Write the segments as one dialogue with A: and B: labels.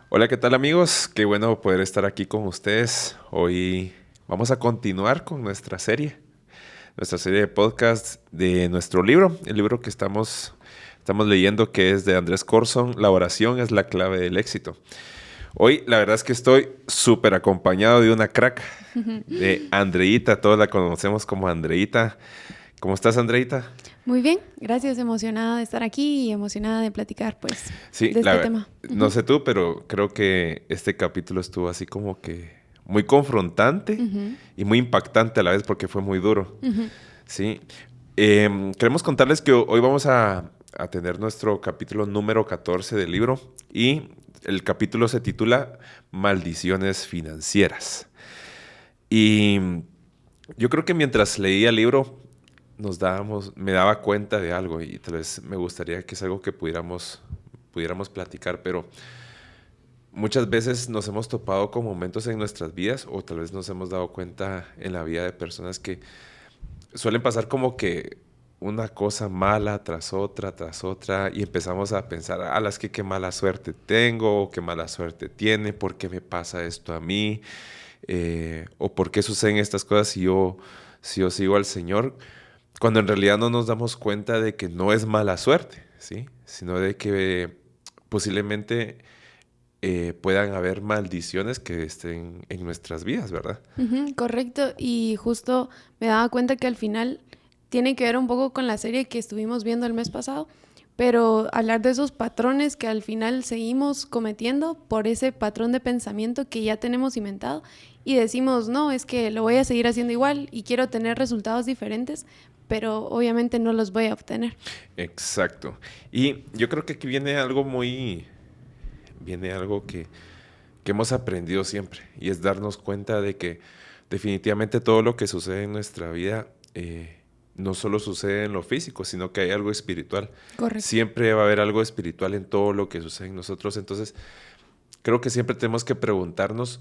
A: Hola, ¿qué tal amigos? Qué bueno poder estar aquí con ustedes. Hoy vamos a continuar con nuestra serie de podcasts de nuestro libro, el libro que estamos leyendo, que es de Andrés Corzón, La oración es la clave del éxito. Hoy la verdad es que estoy súper acompañado de una crack, de Andreita, todos la conocemos como Andreita. ¿Cómo estás, Andreita?
B: Muy bien, gracias, emocionada de estar aquí y emocionada de platicar, pues,
A: Sí,
B: de este tema.
A: no sé tú, pero creo que este capítulo estuvo así como que muy confrontante
B: Ujú,
A: y muy impactante a la vez porque fue muy duro.
B: ujú.
A: Sí. Queremos contarles que hoy vamos a tener nuestro capítulo número 14 del libro y el capítulo se titula Maldiciones financieras. Y yo creo que mientras leía el libro me daba cuenta de algo y tal vez me gustaría que es algo que pudiéramos platicar, pero muchas veces nos hemos topado con momentos en nuestras vidas o tal vez nos hemos dado cuenta en la vida de personas que suelen pasar como que una cosa mala tras otra y empezamos a pensar, es que qué mala suerte tengo, qué mala suerte tiene, ¿por qué me pasa esto a mí? O ¿por qué suceden estas cosas si yo sigo al Señor? Cuando en realidad no nos damos cuenta de que no es mala suerte, ¿sí? Sino de que posiblemente puedan haber maldiciones que estén en nuestras vidas, ¿verdad?
B: Ujú, correcto, y justo me daba cuenta que al final tiene que ver un poco con la serie que estuvimos viendo el mes pasado, pero hablar de esos patrones que al final seguimos cometiendo por ese patrón de pensamiento que ya tenemos inventado y decimos, no, es que lo voy a seguir haciendo igual y quiero tener resultados diferentes, pero obviamente no los voy a obtener.
A: Exacto. Y yo creo que aquí viene algo que hemos aprendido siempre y es darnos cuenta de que definitivamente todo lo que sucede en nuestra vida no solo sucede en lo físico, sino que hay algo espiritual.
B: Correcto.
A: Siempre va a haber algo espiritual en todo lo que sucede en nosotros. Entonces, creo que siempre tenemos que preguntarnos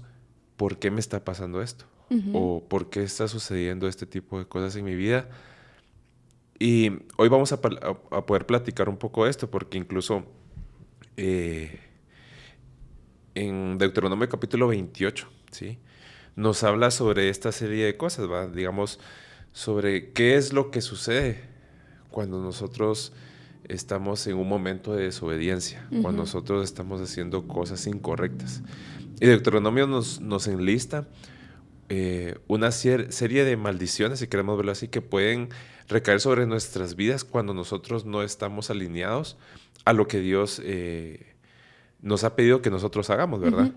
A: por qué me está pasando esto
B: Ujú.
A: o por qué está sucediendo este tipo de cosas en mi vida. Y hoy vamos a poder platicar un poco de esto porque incluso eh, en Deuteronomio capítulo 28, ¿sí? Nos habla sobre esta serie de cosas, ¿va? Digamos, sobre qué es lo que sucede cuando nosotros estamos en un momento de desobediencia, cuando
B: Ujú.
A: nosotros estamos haciendo cosas incorrectas. Y Deuteronomio nos enlista una serie de maldiciones, si queremos verlo así, que pueden recaer sobre nuestras vidas cuando nosotros no estamos alineados a lo que Dios nos ha pedido que nosotros hagamos, ¿verdad?
B: Ujú.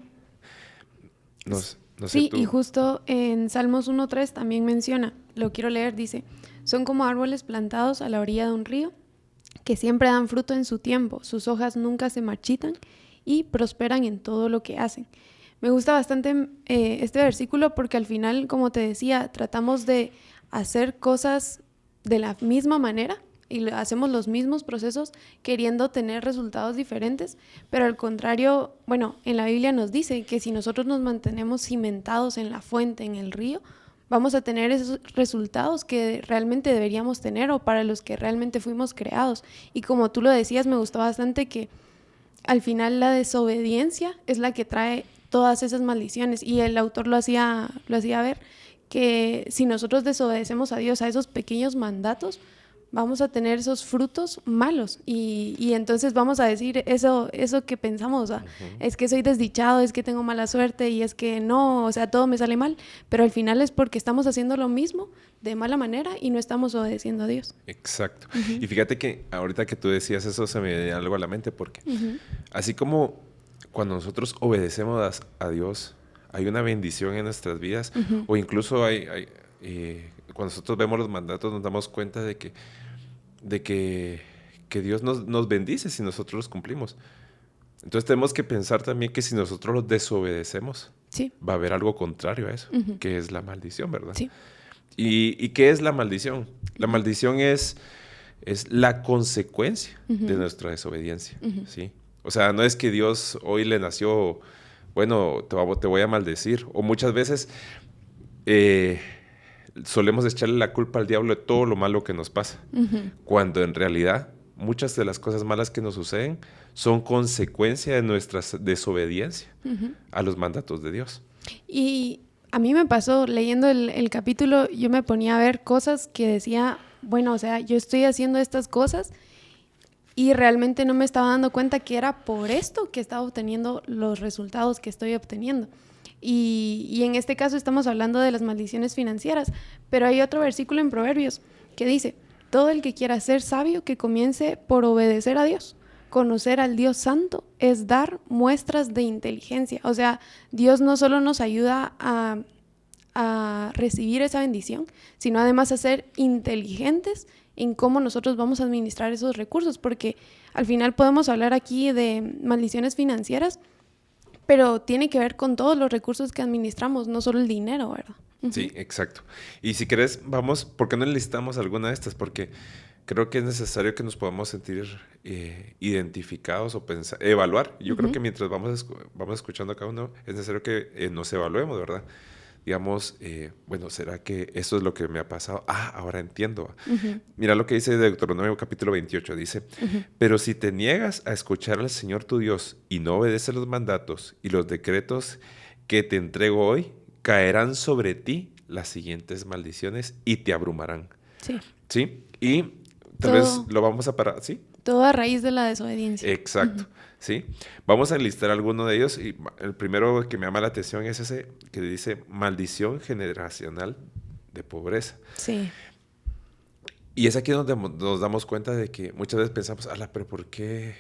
A: No sé
B: Sí, y
A: tú.
B: justo en Salmos 1:3 también menciona, lo quiero leer, dice, son como árboles plantados a la orilla de un río, que siempre dan fruto en su tiempo, sus hojas nunca se marchitan y prosperan en todo lo que hacen. Me gusta bastante este versículo porque al final, como te decía, tratamos de hacer cosas de la misma manera y hacemos los mismos procesos queriendo tener resultados diferentes, pero al contrario, bueno, en la Biblia nos dice que si nosotros nos mantenemos cimentados en la fuente, en el río, vamos a tener esos resultados que realmente deberíamos tener o para los que realmente fuimos creados. Y como tú lo decías, me gustó bastante que al final la desobediencia es la que trae todas esas maldiciones y el autor lo hacía ver que si nosotros desobedecemos a Dios a esos pequeños mandatos, vamos a tener esos frutos malos y entonces vamos a decir eso que pensamos,
A: Ujú.
B: es que soy desdichado, es que tengo mala suerte y es que no, o sea, todo me sale mal, pero al final es porque estamos haciendo lo mismo de mala manera y no estamos obedeciendo a Dios.
A: Exacto.
B: Uh-huh.
A: Y fíjate que ahorita que tú decías eso se me viene algo a la mente porque
B: Uh-huh.
A: así como cuando nosotros obedecemos a Dios, hay una bendición en nuestras vidas
B: Uh-huh.
A: o incluso cuando nosotros vemos los mandatos nos damos cuenta que Dios nos bendice si nosotros los cumplimos. Entonces tenemos que pensar también que si nosotros los desobedecemos,
B: Sí.
A: va a haber algo contrario a eso,
B: Uh-huh.
A: que es la maldición, ¿verdad?
B: Sí.
A: ¿Y qué es la maldición? La
B: Uh-huh.
A: maldición es la consecuencia de
B: Uh-huh.
A: nuestra desobediencia,
B: Uh-huh.
A: ¿sí? O sea, no es que Dios hoy le nació, bueno, te voy a maldecir. O muchas veces eh, solemos echarle la culpa al diablo de todo lo malo que nos pasa, cuando en realidad muchas de las cosas malas que nos suceden son consecuencia de nuestra desobediencia a los mandatos de Dios.
B: Y a mí me pasó, leyendo el capítulo, yo me ponía a ver cosas que decía, bueno, o sea, yo estoy haciendo estas cosas y realmente no me estaba dando cuenta que era por esto que estaba obteniendo los resultados que estoy obteniendo. Y en este caso estamos hablando de las maldiciones financieras, pero hay otro versículo en Proverbios que dice, todo el que quiera ser sabio que comience por obedecer a Dios. Conocer al Dios Santo es dar muestras de inteligencia. O sea, Dios no solo nos ayuda a recibir esa bendición, sino además a ser inteligentes en cómo nosotros vamos a administrar esos recursos, porque al final podemos hablar aquí de maldiciones financieras, pero tiene que ver con todos los recursos que administramos, no solo el dinero, ¿verdad?
A: Sí, exacto. Y si querés, vamos, ¿por qué no listamos alguna de estas? Porque creo que es necesario que nos podamos sentir identificados o pensar, evaluar. Yo creo que mientras vamos escuchando a cada uno, es necesario que nos evaluemos, ¿verdad? Digamos, bueno, ¿será que eso es lo que me ha pasado? Ahora entiendo. Mira lo que dice Deuteronomio capítulo 28, dice, pero si te niegas a escuchar al Señor tu Dios y no obedeces los mandatos y los decretos que te entrego hoy, caerán sobre ti las siguientes maldiciones y te abrumarán.
B: Sí.
A: ¿Sí? Y tal vez lo vamos a parar, ¿sí?
B: Todo a raíz de la desobediencia.
A: Exacto, ¿sí? Vamos a enlistar alguno de ellos y el primero que me llama la atención es ese que dice maldición generacional de pobreza.
B: Sí.
A: Y es aquí donde nos damos cuenta de que muchas veces pensamos, pero ¿por qué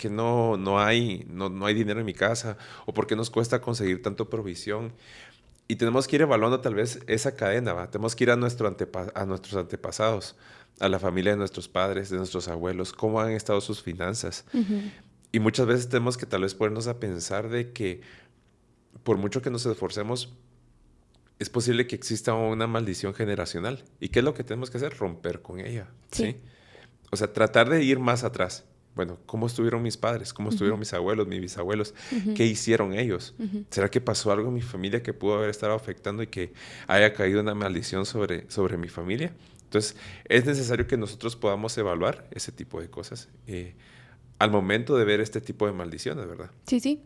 A: no hay dinero en mi casa? ¿O por qué nos cuesta conseguir tanto provisión? Y tenemos que ir evaluando tal vez esa cadena, ¿va? Tenemos que ir a nuestros antepasados, a la familia de nuestros padres, de nuestros abuelos, cómo han estado sus finanzas. Y muchas veces tenemos que tal vez ponernos a pensar de que por mucho que nos esforcemos, es posible que exista una maldición generacional. ¿Y qué es lo que tenemos que hacer? Romper con ella, ¿sí? O sea, tratar de ir más atrás. Bueno, ¿cómo estuvieron mis padres? ¿Cómo estuvieron mis abuelos, mis bisabuelos? ¿Qué hicieron ellos? ¿Será que pasó algo en mi familia que pudo haber estado afectando y que haya caído una maldición sobre mi familia? Entonces, es necesario que nosotros podamos evaluar ese tipo de cosas al momento de ver este tipo de maldiciones, ¿verdad?
B: Sí, sí.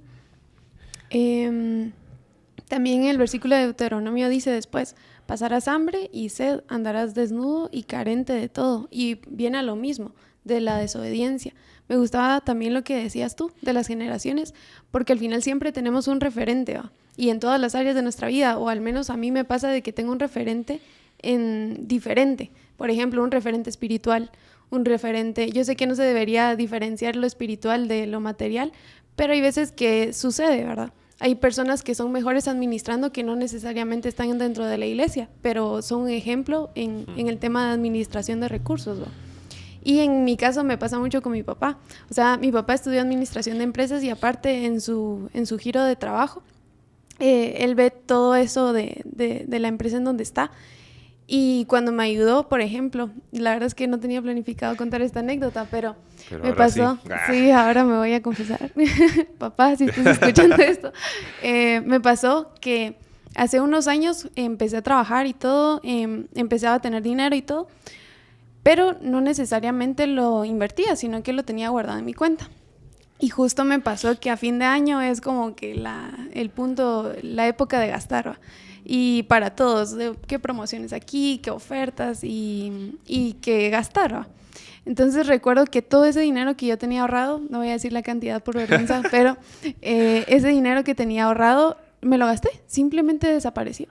B: También el versículo de Deuteronomio dice después, pasarás hambre y sed, andarás desnudo y carente de todo. Y viene a lo mismo, de la desobediencia. Me gustaba también lo que decías tú, de las generaciones, porque al final siempre tenemos un referente, ¿va? Y en todas las áreas de nuestra vida, o al menos a mí me pasa de que tengo un referente diferente. Por ejemplo, un referente espiritual, un referente... Yo sé que no se debería diferenciar lo espiritual de lo material, pero hay veces que sucede, ¿verdad? Hay personas que son mejores administrando que no necesariamente están dentro de la iglesia, pero son un ejemplo en el tema de administración de recursos, ¿no? Y en mi caso me pasa mucho con mi papá. O sea, mi papá estudió administración de empresas y aparte en su giro de trabajo, él ve todo eso de la empresa en donde está. Y cuando me ayudó, por ejemplo, la verdad es que no tenía planificado contar esta anécdota, pero me pasó. Sí, ahora me voy a confesar. Papá, si estás escuchando esto. Me pasó que hace unos años empecé a trabajar y todo, empecé a tener dinero y todo, pero no necesariamente lo invertía, sino que lo tenía guardado en mi cuenta. Y justo me pasó que a fin de año es como que el punto, la época de gastar, ¿va? Y para todos, qué promociones aquí, qué ofertas y qué gastar, ¿va? Entonces recuerdo que todo ese dinero que yo tenía ahorrado, no voy a decir la cantidad por vergüenza, pero ese dinero que tenía ahorrado me lo gasté, simplemente desapareció.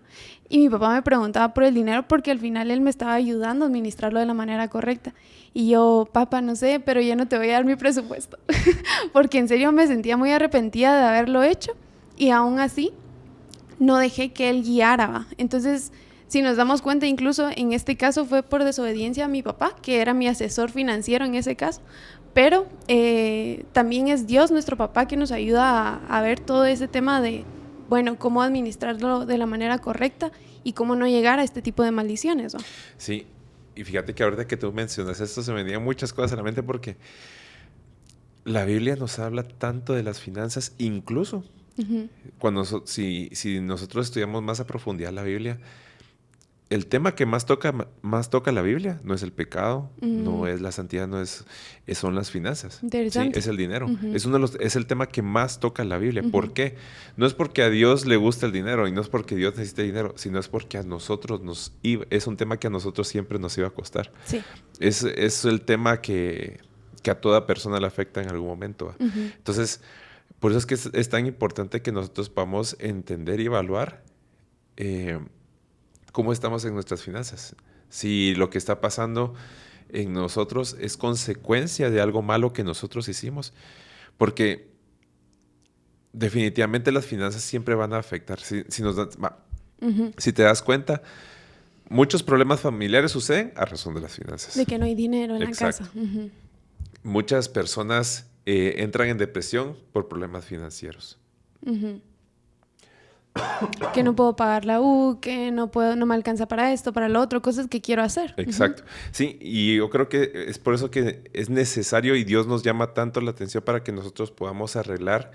B: Y mi papá me preguntaba por el dinero porque al final él me estaba ayudando a administrarlo de la manera correcta. Y yo, papá, no sé, pero yo no te voy a dar mi presupuesto. Porque en serio me sentía muy arrepentida de haberlo hecho y aún así no dejé que él guiara, ¿va? Entonces, si nos damos cuenta, incluso en este caso fue por desobediencia a mi papá, que era mi asesor financiero en ese caso, pero también es Dios, nuestro papá, que nos ayuda a ver todo ese tema de, bueno, cómo administrarlo de la manera correcta y cómo no llegar a este tipo de maldiciones, ¿no?
A: Sí, y fíjate que ahorita que tú mencionas esto, se me venían muchas cosas a la mente porque la Biblia nos habla tanto de las finanzas, incluso cuando si nosotros estudiamos más a profundidad la Biblia, el tema que más toca la Biblia no es el pecado, no es la santidad, son las finanzas.
B: Interesante.
A: ¿Sí? Es el dinero. Es el tema que más toca la Biblia. ¿Por qué? No es porque a Dios le gusta el dinero y no es porque Dios necesite dinero, sino es porque a nosotros es un tema que a nosotros siempre nos iba a costar.
B: Sí.
A: Es el tema que a toda persona le afecta en algún momento. Entonces, por eso es que es tan importante que nosotros podamos entender y evaluar cómo estamos en nuestras finanzas. Si lo que está pasando en nosotros es consecuencia de algo malo que nosotros hicimos. Porque definitivamente las finanzas siempre van a afectar. Si te das cuenta, muchos problemas familiares suceden a razón de las finanzas.
B: De que no hay dinero en
A: Exacto.
B: la casa.
A: Muchas personas entran en depresión por problemas financieros.
B: Que no puedo pagar la U, que no me alcanza para esto, para lo otro, cosas que quiero hacer.
A: Exacto. Sí, y yo creo que es por eso que es necesario y Dios nos llama tanto la atención para que nosotros podamos arreglar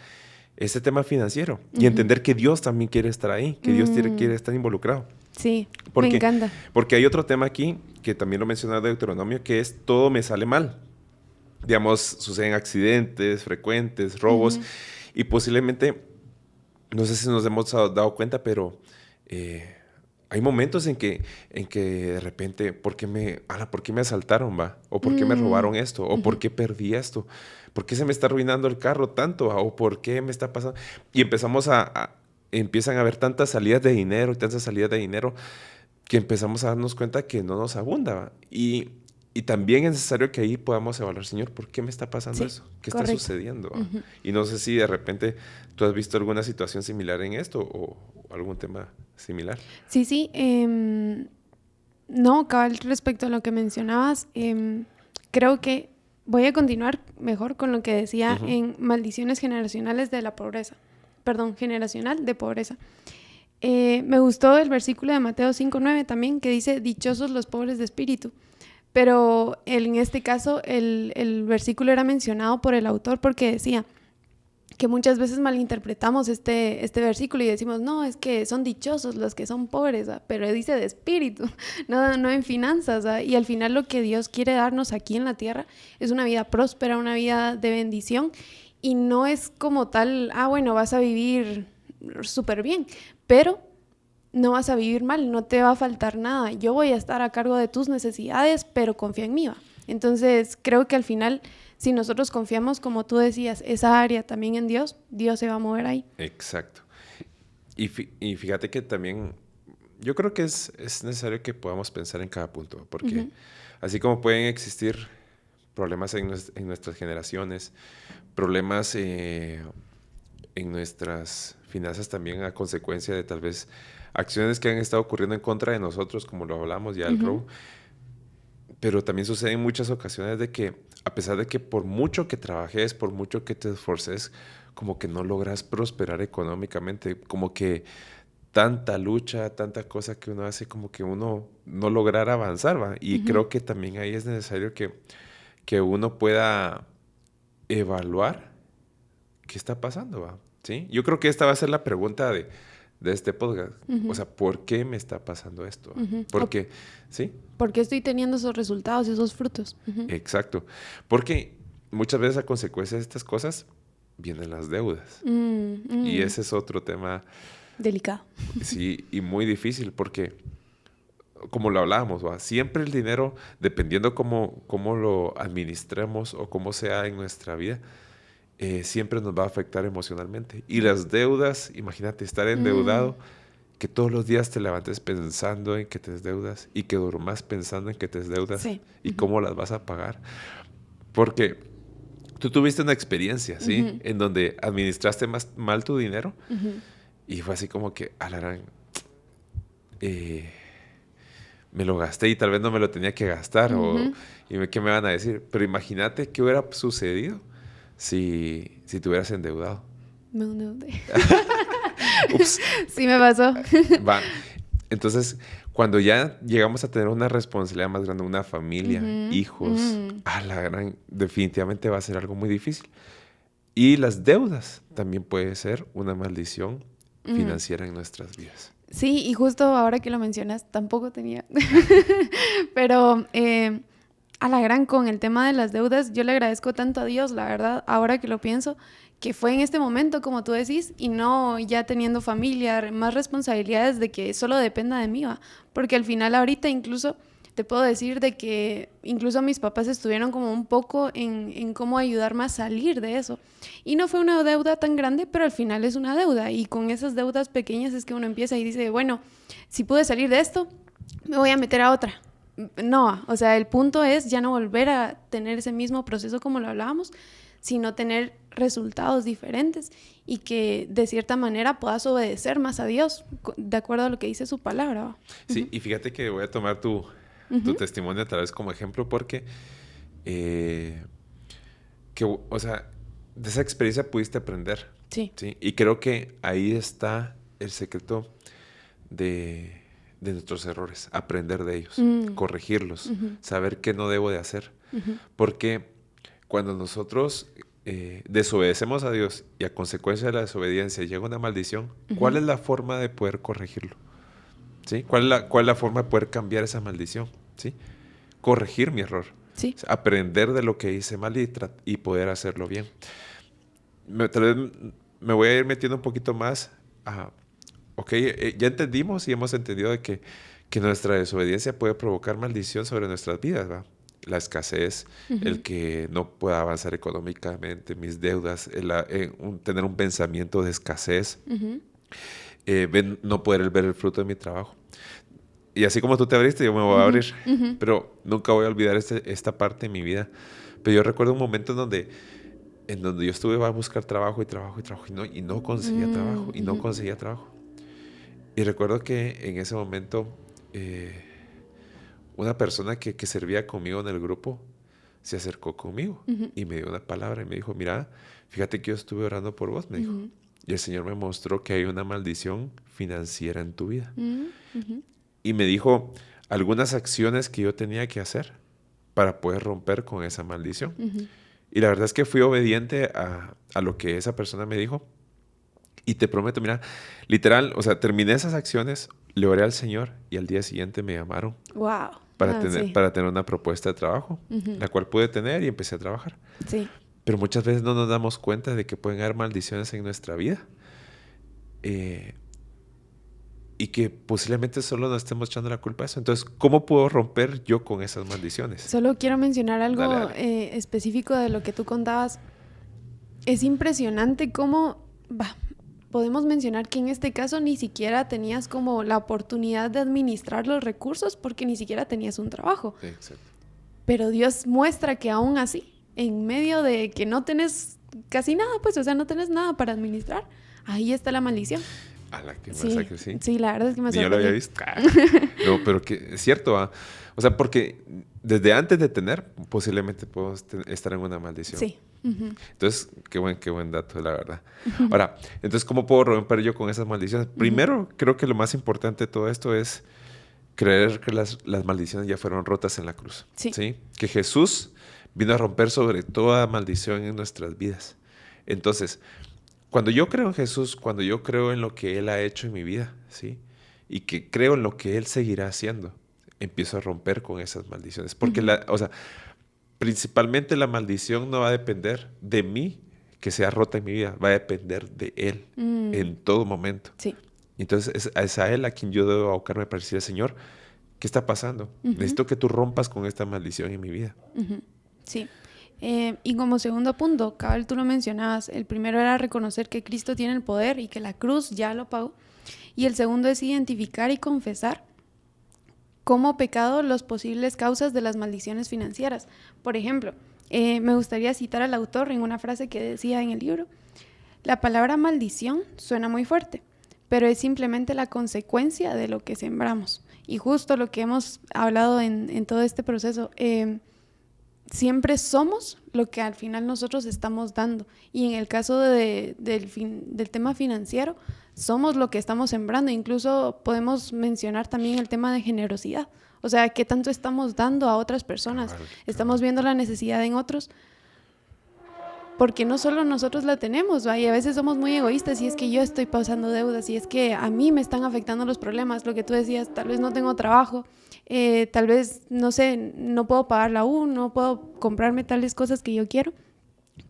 A: ese tema financiero y entender que Dios también quiere estar ahí, que Dios quiere estar involucrado.
B: Sí, me encanta.
A: Porque hay otro tema aquí que también lo menciona Deuteronomio, que es todo me sale mal. Digamos, suceden accidentes frecuentes, robos, y posiblemente, no sé si nos hemos dado cuenta, pero hay momentos en que de repente, ¿por qué me asaltaron, va? ¿O por qué me robaron esto? ¿O por qué perdí esto? ¿Por qué se me está arruinando el carro tanto? ¿O por qué me está pasando? Y empiezan a haber tantas salidas de dinero y tantas salidas de dinero que empezamos a darnos cuenta que no nos abunda, ¿va? Y también es necesario que ahí podamos evaluar, Señor, ¿por qué me está pasando eso? ¿Qué está sucediendo? Y no sé si de repente tú has visto alguna situación similar en esto o algún tema similar.
B: Sí. No, cabal, respecto a lo que mencionabas, creo que voy a continuar mejor con lo que decía en maldiciones generacionales de la pobreza. Perdón, generacional de pobreza. Me gustó el versículo de Mateo 5:9 también, que dice, dichosos los pobres de espíritu. Pero en este caso el versículo era mencionado por el autor porque decía que muchas veces malinterpretamos este versículo y decimos, no, es que son dichosos los que son pobres, ¿va? Pero dice de espíritu, no en finanzas, ¿va? Y al final lo que Dios quiere darnos aquí en la tierra es una vida próspera, una vida de bendición, y no es como tal, bueno, vas a vivir súper bien, pero no vas a vivir mal, no te va a faltar nada. Yo voy a estar a cargo de tus necesidades, pero confía en mí, ¿va? Entonces, creo que al final, si nosotros confiamos, como tú decías, esa área también en Dios, Dios se va a mover ahí.
A: Exacto. Y fíjate que también, yo creo que es necesario que podamos pensar en cada punto, porque así como pueden existir problemas en nuestras generaciones, problemas en nuestras finanzas también a consecuencia de tal vez acciones que han estado ocurriendo en contra de nosotros, como lo hablamos ya del robo. Pero también sucede en muchas ocasiones de que, a pesar de que por mucho que trabajes, por mucho que te esforces, como que no logras prosperar económicamente, como que tanta lucha, tanta cosa que uno hace, como que uno no lograr avanzar, ¿va? Y creo que también ahí es necesario que uno pueda evaluar qué está pasando, ¿va? ¿Sí? Yo creo que esta va a ser la pregunta de este podcast. O sea, ¿por qué me está pasando esto? Porque, ¿sí?
B: ¿Por qué estoy teniendo esos resultados y esos frutos?
A: Exacto. Porque muchas veces a consecuencia de estas cosas vienen las deudas. Y ese es otro tema
B: delicado.
A: Sí, y muy difícil porque, como lo hablábamos, ¿va? Siempre el dinero, dependiendo cómo lo administremos o cómo sea en nuestra vida, siempre nos va a afectar emocionalmente. Y las deudas, imagínate estar endeudado, que todos los días te levantes pensando en que te endeudas y que durmas pensando en que te endeudas y cómo las vas a pagar. Porque tú tuviste una experiencia, ¿sí? En donde administraste mal tu dinero y fue así como que, alarán, me lo gasté y tal vez no me lo tenía que gastar ¿qué me van a decir? Pero imagínate qué hubiera sucedido si te hubieras endeudado.
B: Me endeudé.
A: Ups.
B: Sí me pasó.
A: Va. Entonces, cuando ya llegamos a tener una responsabilidad más grande, una familia, hijos, definitivamente va a ser algo muy difícil. Y las deudas también puede ser una maldición financiera en nuestras vidas.
B: Sí, y justo ahora que lo mencionas, tampoco tenía. Pero a la gran, con el tema de las deudas, yo le agradezco tanto a Dios, la verdad, ahora que lo pienso, que fue en este momento, como tú decís, y no ya teniendo familia, más responsabilidades de que solo dependa de mí, ¿va? Porque al final ahorita incluso te puedo decir de que incluso mis papás estuvieron como un poco en cómo ayudarme a salir de eso. Y no fue una deuda tan grande, pero al final es una deuda. Y con esas deudas pequeñas es que uno empieza y dice, bueno, si pude salir de esto, me voy a meter a otra. No, o sea, el punto es ya no volver a tener ese mismo proceso como lo hablábamos, sino tener resultados diferentes y que de cierta manera puedas obedecer más a Dios, de acuerdo a lo que dice su palabra, ¿va?
A: Sí, y fíjate que voy a tomar tu testimonio tal vez como ejemplo porque, o sea, de esa experiencia pudiste aprender.
B: Sí.
A: ¿Sí? Y creo que ahí está el secreto de nuestros errores, aprender de ellos, corregirlos, saber qué no debo de hacer. Porque cuando nosotros desobedecemos a Dios y a consecuencia de la desobediencia llega una maldición, ¿cuál es la forma de poder corregirlo? ¿Sí? ¿Cuál es la forma de poder cambiar esa maldición? ¿Sí? Corregir mi error.
B: Sí.
A: O sea, aprender de lo que hice mal y poder hacerlo bien. Tal vez me voy a ir metiendo un poquito más a... Ok, ya entendimos y hemos entendido de que nuestra desobediencia puede provocar maldición sobre nuestras vidas, ¿va? La escasez, el que no pueda avanzar económicamente, mis deudas, tener un pensamiento de escasez, no poder ver el fruto de mi trabajo. Y así como tú te abriste, yo me voy a abrir. Pero nunca voy a olvidar esta parte de mi vida. Pero yo recuerdo un momento en donde yo estuve a buscar trabajo y no conseguía trabajo, y no conseguía trabajo. Y recuerdo que en ese momento una persona que servía conmigo en el grupo se acercó conmigo y me dio una palabra y me dijo, mira, fíjate que yo estuve orando por vos, me dijo. Y el Señor me mostró que hay una maldición financiera en tu vida. Y me dijo algunas acciones que yo tenía que hacer para poder romper con esa maldición. Y la verdad es que fui obediente a lo que esa persona me dijo. Y te prometo, mira, literal, o sea, terminé esas acciones, le oré al Señor y al día siguiente me llamaron.
B: Wow.
A: Para tener una propuesta de trabajo, la cual pude tener y empecé a trabajar.
B: Sí.
A: Pero muchas veces no nos damos cuenta de que pueden haber maldiciones en nuestra vida. Y que posiblemente solo nos estemos echando la culpa a eso. Entonces, ¿cómo puedo romper yo con esas maldiciones?
B: Solo quiero mencionar algo
A: Dale.
B: Específico de lo que tú contabas. Es impresionante cómo podemos mencionar que en este caso ni siquiera tenías como la oportunidad de administrar los recursos porque ni siquiera tenías un trabajo.
A: Exacto.
B: Pero Dios muestra que aún así, en medio de que no tenés casi nada, pues, o sea, no tenés nada para administrar, ahí está la maldición.
A: A la que masacre, sí.
B: Sí, la verdad es que me sorprendió.
A: Yo lo había visto. No, pero que es cierto, ¿va? O sea, porque desde antes de tener, posiblemente puedo estar en una maldición.
B: Sí.
A: Entonces, qué buen dato, la verdad. Ahora, entonces, ¿cómo puedo romper yo con esas maldiciones? Primero, creo que lo más importante de todo esto es creer que las maldiciones ya fueron rotas en la cruz.
B: Sí.
A: Que Jesús vino a romper sobre toda maldición en nuestras vidas. Entonces, cuando yo creo en Jesús, cuando yo creo en lo que Él ha hecho en mi vida, ¿sí? Y que creo en lo que Él seguirá haciendo, empiezo a romper con esas maldiciones. Porque, principalmente la maldición no va a depender de mí que sea rota en mi vida, va a depender de Él en todo momento.
B: Sí.
A: Entonces es a Él a quien yo debo abocarme para decirle, Señor, ¿qué está pasando? Necesito que tú rompas con esta maldición en mi vida.
B: Sí. Y como segundo punto, cabal, tú lo mencionabas, el primero era reconocer que Cristo tiene el poder y que la cruz ya lo pagó. Y el segundo es identificar y confesar como pecado las posibles causas de las maldiciones financieras. Por ejemplo, me gustaría citar al autor en una frase que decía en el libro: la palabra maldición suena muy fuerte, pero es simplemente la consecuencia de lo que sembramos. Y justo lo que hemos hablado en todo este proceso, siempre somos lo que al final nosotros estamos dando. Y en el caso del tema financiero, somos lo que estamos sembrando. Incluso podemos mencionar también el tema de generosidad. O sea, ¿qué tanto estamos dando a otras personas? Estamos viendo la necesidad en otros. porque no solo nosotros la tenemos, ¿va? Y a veces somos muy egoístas y es que yo estoy pausando deudas y es que a mí me están afectando los problemas, lo que tú decías, tal vez no tengo trabajo, tal vez, no sé, no puedo pagar la U, no puedo comprarme tales cosas que yo quiero,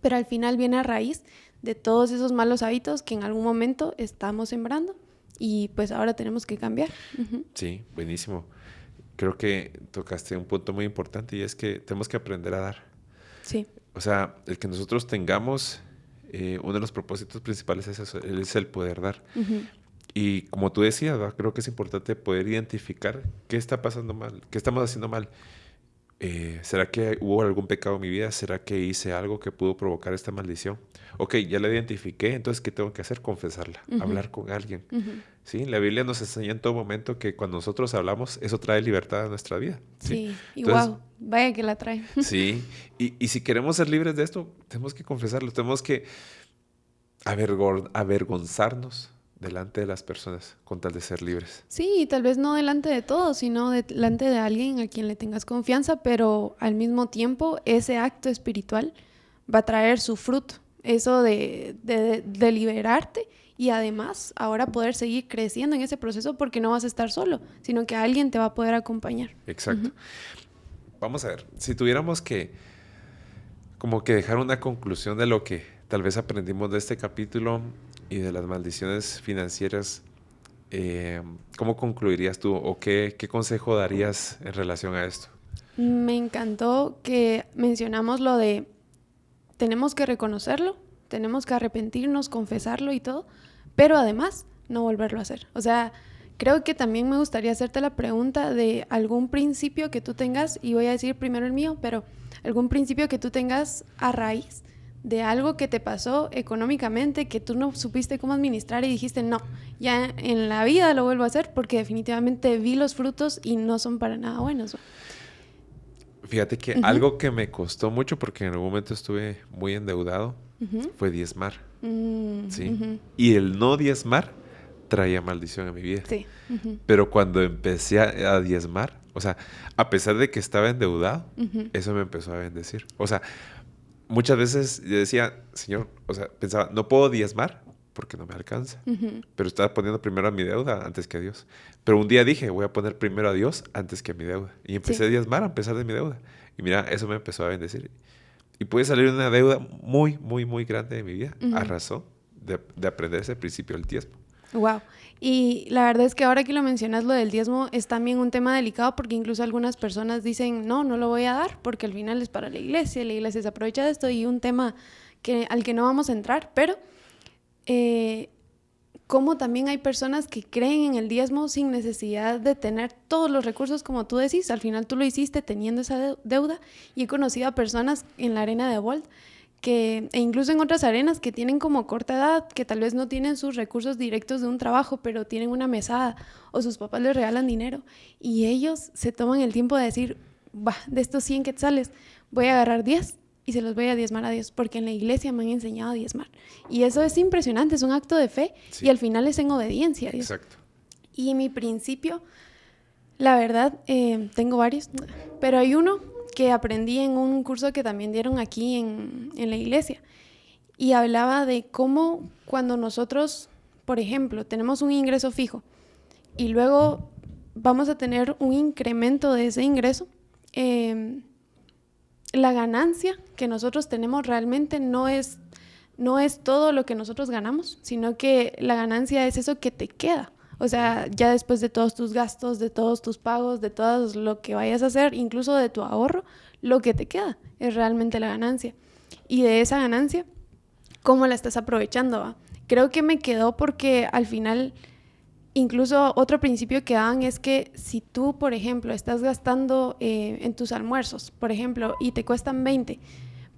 B: pero al final viene a raíz de todos esos malos hábitos que en algún momento estamos sembrando y pues ahora tenemos que cambiar. Uh-huh.
A: Sí, buenísimo. Creo que tocaste un punto muy importante y es que tenemos que aprender a dar.
B: Sí.
A: O sea, el que nosotros tengamos, uno de los propósitos principales es eso, es el poder dar. Uh-huh. Y como tú decías, ¿verdad? Creo que es importante poder identificar qué está pasando mal, qué estamos haciendo mal. ¿Será que hubo algún pecado en mi vida? ¿Será que hice algo que pudo provocar esta maldición? Ok, ya la identifiqué, entonces ¿qué tengo que hacer? Confesarla, uh-huh. Hablar con alguien. Uh-huh. ¿Sí? La Biblia nos enseña en todo momento que cuando nosotros hablamos, eso trae libertad a nuestra vida.
B: Sí, y entonces, wow, vaya que la trae.
A: Sí, y si queremos ser libres de esto, tenemos que confesarlo, tenemos que avergonzarnos delante de las personas con tal de ser libres.
B: Sí, tal vez no delante de todos, sino delante de alguien a quien le tengas confianza, pero al mismo tiempo ese acto espiritual va a traer su fruto, eso de liberarte y además ahora poder seguir creciendo en ese proceso porque no vas a estar solo, sino que alguien te va a poder acompañar.
A: Exacto. Uh-huh. Vamos a ver, si tuviéramos que como que dejar una conclusión de lo que tal vez aprendimos de este capítulo y de las maldiciones financieras, ¿cómo concluirías tú o qué consejo darías en relación a esto?
B: Me encantó que mencionamos lo de tenemos que reconocerlo, tenemos que arrepentirnos, confesarlo y todo, pero además no volverlo a hacer. O sea, creo que también me gustaría hacerte la pregunta de algún principio que tú tengas, y voy a decir primero el mío, pero algún principio que tú tengas a raíz de algo que te pasó económicamente, que tú no supiste cómo administrar y dijiste, no, ya en la vida lo vuelvo a hacer porque definitivamente vi los frutos y no son para nada buenos.
A: Fíjate que uh-huh. algo que me costó mucho porque en algún momento estuve muy endeudado uh-huh. fue diezmar. Uh-huh. ¿Sí? Uh-huh. Y el no diezmar traía maldición en mi vida.
B: Sí. Uh-huh.
A: Pero cuando empecé a diezmar, o sea, a pesar de que estaba endeudado, uh-huh. eso me empezó a bendecir. O sea, muchas veces yo decía, Señor, o sea, pensaba, no puedo diezmar porque no me alcanza. Uh-huh. Pero estaba poniendo primero a mi deuda antes que a Dios. Pero un día dije, voy a poner primero a Dios antes que a mi deuda. Y empecé a diezmar a pesar de mi deuda. Y mira, eso me empezó a bendecir. Y pude salir de una deuda muy, muy, muy grande de mi vida uh-huh. a razón de aprender ese principio del diezmo.
B: Wow. Y la verdad es que ahora que lo mencionas, lo del diezmo es también un tema delicado porque incluso algunas personas dicen, no lo voy a dar porque al final es para la iglesia se aprovecha de esto y un tema al que no vamos a entrar, pero como también hay personas que creen en el diezmo sin necesidad de tener todos los recursos como tú decís, al final tú lo hiciste teniendo esa deuda y he conocido a personas en la arena de Bolt e incluso en otras arenas que tienen como corta edad, que tal vez no tienen sus recursos directos de un trabajo, pero tienen una mesada o sus papás les regalan dinero y ellos se toman el tiempo de decir, de estos 100 quetzales voy a agarrar 10 y se los voy a diezmar a Dios, porque en la iglesia me han enseñado a diezmar. Y eso es impresionante, es un acto de fe sí. Y al final es en obediencia a Dios.
A: Exacto.
B: Y mi principio, la verdad, tengo varios, pero hay uno que aprendí en un curso que también dieron aquí en la iglesia y hablaba de cómo cuando nosotros, por ejemplo, tenemos un ingreso fijo y luego vamos a tener un incremento de ese ingreso, la ganancia que nosotros tenemos realmente no es todo lo que nosotros ganamos, sino que la ganancia es eso que te queda. O sea, ya después de todos tus gastos, de todos tus pagos, de todo lo que vayas a hacer, incluso de tu ahorro, lo que te queda es realmente la ganancia. Y de esa ganancia, ¿cómo la estás aprovechando? ¿Va? Creo que me quedó porque al final, incluso otro principio que dan es que si tú, por ejemplo, estás gastando en tus almuerzos, por ejemplo, y te cuestan 20,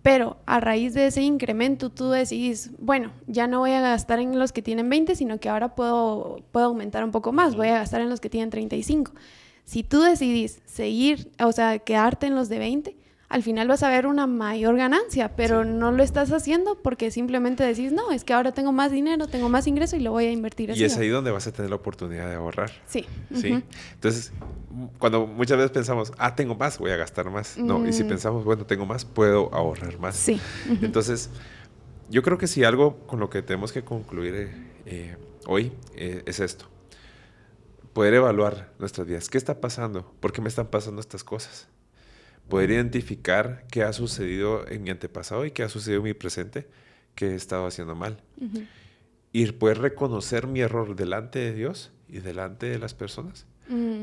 B: pero a raíz de ese incremento tú decidís, bueno, ya no voy a gastar en los que tienen 20, sino que ahora puedo aumentar un poco más, voy a gastar en los que tienen 35. Si tú decidís seguir, o sea, quedarte en los de 20, al final vas a ver una mayor ganancia, pero sí. No lo estás haciendo porque simplemente decís, no, es que ahora tengo más dinero, tengo más ingreso y lo voy a invertir así.
A: Y es ahí donde vas a tener la oportunidad de ahorrar.
B: Sí.
A: ¿Sí? Uh-huh. Entonces, cuando muchas veces pensamos, tengo más, voy a gastar más. No, y si pensamos, bueno, tengo más, puedo ahorrar más.
B: Sí. Uh-huh.
A: Entonces, yo creo que si algo con lo que tenemos que concluir hoy es esto. Poder evaluar nuestras vidas. ¿Qué está pasando? ¿Por qué me están pasando estas cosas? Poder identificar qué ha sucedido en mi antepasado y qué ha sucedido en mi presente que he estado haciendo mal.
B: Ujú.
A: Y poder reconocer mi error delante de Dios y delante de las personas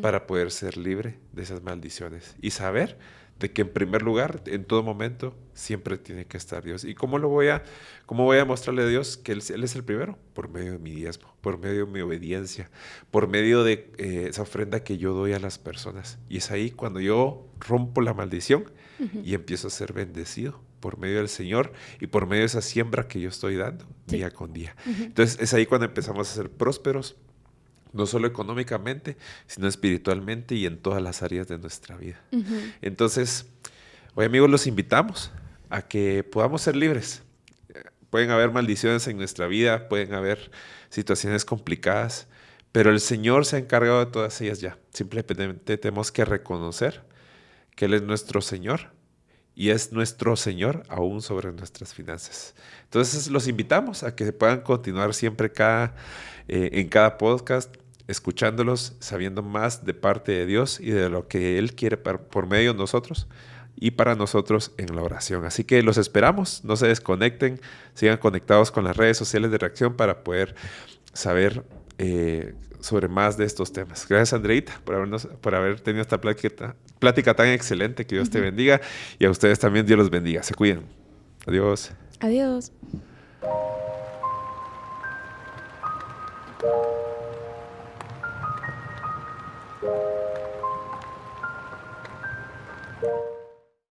A: para poder ser libre de esas maldiciones y saber de que en primer lugar, en todo momento, siempre tiene que estar Dios. ¿Y cómo voy a mostrarle a Dios que Él es el primero? Por medio de mi diezmo, por medio de mi obediencia, por medio de esa ofrenda que yo doy a las personas. Y es ahí cuando yo rompo la maldición y empiezo a ser bendecido por medio del Señor y por medio de esa siembra que yo estoy dando día con día. Entonces es ahí cuando empezamos a ser prósperos, no solo económicamente, sino espiritualmente y en todas las áreas de nuestra vida. Entonces, hoy amigos, los invitamos a que podamos ser libres. Pueden haber maldiciones en nuestra vida, pueden haber situaciones complicadas, pero el Señor se ha encargado de todas ellas ya. Simplemente tenemos que reconocer que Él es nuestro Señor y es nuestro Señor aún sobre nuestras finanzas. Entonces los invitamos a que puedan continuar siempre en cada podcast, escuchándolos, sabiendo más de parte de Dios y de lo que Él quiere por medio de nosotros y para nosotros en la oración. Así que los esperamos, no se desconecten, sigan conectados con las redes sociales de Reacción para poder saber sobre más de estos temas. Gracias, Andreita, por haber tenido esta plática tan excelente. Que Dios te bendiga y a ustedes también Dios los bendiga. Se cuiden. Adiós.
B: Adiós.